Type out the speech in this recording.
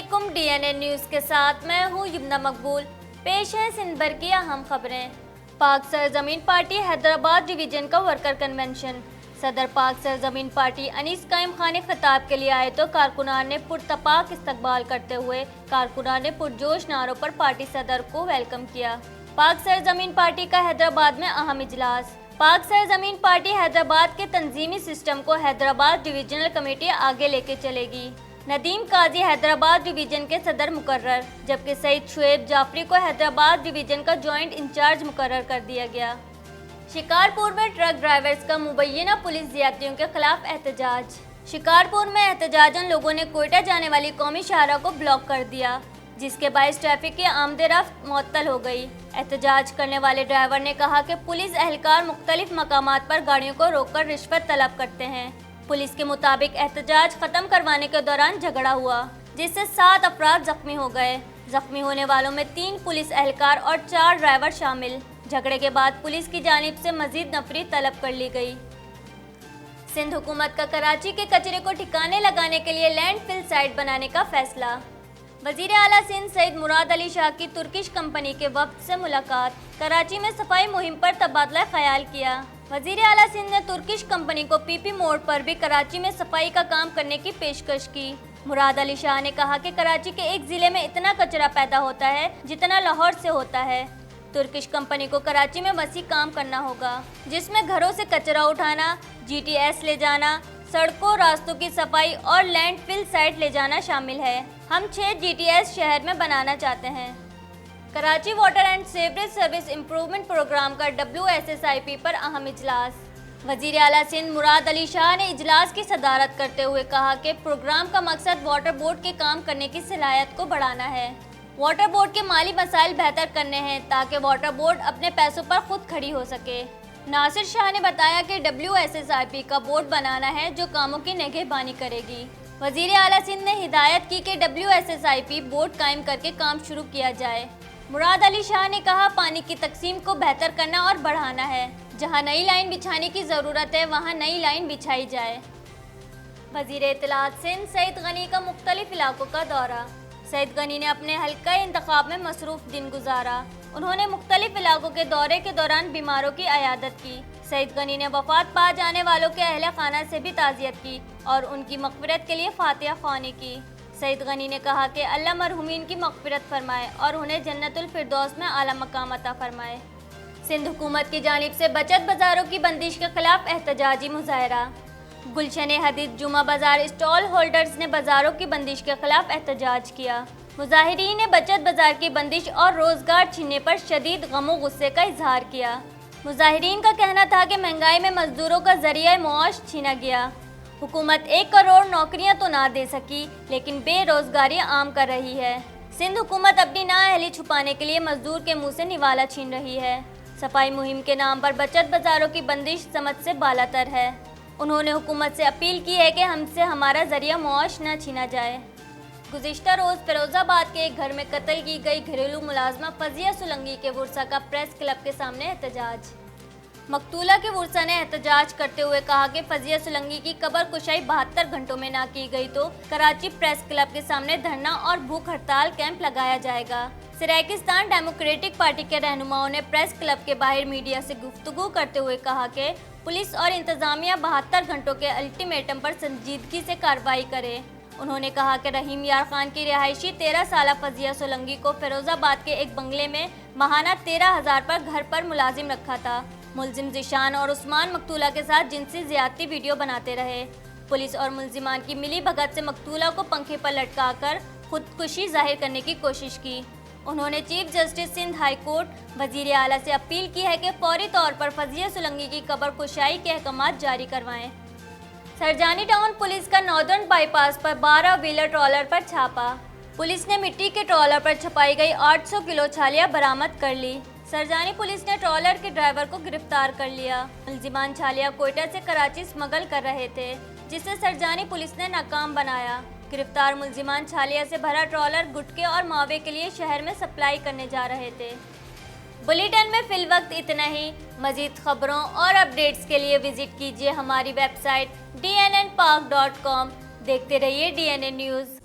अस्सलामुअलैकुम। DNN news के साथ मैं हूँ मकबूल। पेश है सिंध भर की अहम खबरें। पाक सरजमीन पार्टी हैदराबाद डिवीजन का वर्कर कन्वेंशन। सदर पाक सरजमीन पार्टी अनीस कायम खान ने खिताब के लिए आए तो कारकुनान ने पुरतपाक इस्तकबाल करते हुए कारकुनान ने पुरजोश नारों पर पार्टी सदर को वेलकम किया। पाक सरजमीन पार्टी का हैदराबाद में अहम इजलास। पाक सरजमीन पार्टी हैदराबाद के तंजीमी सिस्टम को हैदराबाद डिवीजनल कमेटी आगे लेके चलेगी। नदीम काजी हैदराबाद डिवीजन के सदर मुकर्रर, जबकि सईद शुएब जाफरी को हैदराबाद डिवीजन का जॉइंट इंचार्ज मुकर्रर कर दिया गया। शिकारपुर में ट्रक ड्राइवर्स का मुबैना पुलिस ज्यादतियों के खिलाफ एहतजाज। शिकारपुर में एहतजाजन लोगों ने कोयटा जाने वाली कौमी शाहरा को ब्लॉक कर दिया, जिसके बायस ट्रैफिक की आमद-ए-रफ्त मुअत्तल हो गई। एहतजाज करने वाले ड्राइवर ने कहा कि पुलिस एहलकार मुख्तलिफ मकामात पर गाड़ियों को रोककर रिश्वत तलब करते हैं। पुलिस के मुताबिक एहतजाज खत्म करवाने के दौरान झगड़ा हुआ, जिससे 7 अफराद जख्मी हो गए। जख्मी होने वालों में 3 पुलिस एहलकार और 4 ड्राइवर शामिल। झगड़े के बाद पुलिस की जानिब से मजीद नफरी तलब कर ली गई। सिंध हुकूमत का कराची के कचरे को ठिकाने लगाने के लिए लैंडफिल साइट बनाने का फैसला। वज़ीर आला सिंध सईद मुराद अली शाह की तुर्किश कंपनी के वफ्द से मुलाकात। कराची में सफाई मुहिम पर तबादला ख्याल किया। वज़ीर आला सिंध ने तुर्किश कंपनी को PP मोड़ पर भी कराची में सफाई का काम करने की पेशकश की। मुराद अली शाह ने कहा कि कराची के एक ज़िले में इतना कचरा पैदा होता है जितना लाहौर से होता है। तुर्किश कंपनी को कराची में वसी काम करना होगा, जिसमें घरों से कचरा उठाना, GTS ले जाना, सड़कों रास्तों की सफाई और लैंडफिल साइट ले जाना शामिल है। हम 6 GTS शहर में बनाना चाहते हैं। Karachi water and sewerage service improvement program का WSSIP पर अहम इजलास। वज़ीर आला सिंध मुराद अली शाह ने इजलास की सदारत करते हुए कहा कि प्रोग्राम का मकसद वाटर बोर्ड के काम करने की सलाहियत को बढ़ाना है। वाटर बोर्ड के माली मसाइल बेहतर करने हैं ताकि वाटर बोर्ड अपने पैसों पर खुद खड़ी हो सके। नासिर शाह ने बताया कि WSSIP का बोर्ड बनाना है जो कामों की निगहबानी करेगी। वज़ीर आला सिंध ने हिदायत की कि WSSIP बोर्ड कायम करके काम शुरू किया जाए। मुराद अली शाह ने कहा पानी की तकसीम को बेहतर करना और बढ़ाना है। जहां नई लाइन बिछाने की ज़रूरत है वहां नई लाइन बिछाई जाए। वज़ीर इत्तलात सिंध सईद गनी का मुख्तलिफ इलाकों का दौरा। सईद गनी ने अपने हल्का इंतखाब में मसरूफ दिन गुजारा। उन्होंने मुख्तलिफ इलाकों के दौरे के दौरान बीमारों की अयादत की। सईद गनी ने वफात पा जाने वालों के अहले खाना से भी ताज़ियत की और उनकी मग़फ़िरत के लिए फातिहा ख़्वानी की। सईद गनी ने कहा कि अल्लाह मरहूमीन की मग़फ़िरत फरमाए और उन्हें जन्नतुल फिरदौस में आला मकाम अता फरमाए। सिंध हुकूमत की जानिब से बचत बाज़ारों की बंदिश के खिलाफ एहतजाजी मुज़ाहरा। गुलशन हदीद जुमा बाज़ार स्टॉल होल्डर्स ने बाज़ारों की बंदिश के खिलाफ एहतजाज किया। मुज़ाहिरीन ने बचत बाज़ार की बंदिश और रोज़गार छीनने पर शदीद गमो गुस्से का इजहार किया। मुज़ाहिरीन का कहना था कि महंगाई में मजदूरों का ज़रिया मुआश छीना गया। हुकूमत 1 करोड़ नौकरियां तो ना दे सकी, लेकिन बेरोजगारी आम कर रही है। सिंध हुकूमत अपनी नाअहली छुपाने के लिए मजदूर के मुंह से निवाला छीन रही है। सफाई मुहिम के नाम पर बचत बाज़ारों की बंदिश समझ से बालातर है। उन्होंने हुकूमत से अपील की है कि हमसे हमारा ज़रिया मुआश न छीना जाए। गुज़िश्ता रोज़ फिरोज़ाबाद के एक घर में कत्ल की गई घरेलू मुलाजमा फजिया सुलंगी के वर्सा का प्रेस क्लब के सामने एहतजाज। मकतूला के वर्सा ने एहतजाज करते हुए कहा कि फजिया सुलंगी की कब्र कुशाई 72 घंटों में ना की गई तो कराची प्रेस क्लब के सामने धरना और भूख हड़ताल कैंप लगाया जाएगा। सराकिस्तान डेमोक्रेटिक पार्टी के रहनुमाओं ने प्रेस क्लब के बाहर मीडिया से गुफ्तगू करते हुए कहा कि पुलिस और इंतजामिया 72 घंटों के अल्टीमेटम पर संजीदगी से कार्रवाई करे। उन्होंने कहा कि रहीम यार खान की रिहायशी 13 साला फजिया सोलंगी को फिरोज़ाबाद के एक बंगले में माहाना 13,000 पर घर पर मुलाजिम रखा था। मुलजिम ज़िशान और उस्मान मकतूला के साथ जिनसी ज़्यादती वीडियो बनाते रहे। पुलिस और मुलजिमान की मिली भगत से मकतूला को पंखे पर लटकाकर खुदकुशी जाहिर करने की कोशिश की। उन्होंने chief justice Sindh high court वज़ीर आला से अपील की है कि फौरी तौर पर फजिया सुलंगी की कब्र कुशाई के अहकाम जारी करवाएं। सरजानी टाउन पुलिस का नॉर्दर्न बाईपास पर 12 व्हीलर ट्रॉलर पर छापा। पुलिस ने मिट्टी के ट्रॉलर पर छपाई गई 800 किलो छालियाँ बरामद कर ली। सरजानी पुलिस ने ट्रॉलर के ड्राइवर को गिरफ्तार कर लिया। मुलजिमान छालिया कोयटा से कराची स्मगल कर रहे थे, जिसे सरजानी पुलिस ने नाकाम बनाया। गिरफ्तार मुलजिमान छालिया से भरा ट्रॉलर गुटके और मावे के लिए शहर में सप्लाई करने जा रहे थे। बुलेटिन में फिल वक्त इतना ही। मज़ीद खबरों और अपडेट्स के लिए विजिट कीजिए हमारी वेबसाइट dnnpak.com। देखते रहिए DNN न्यूज़।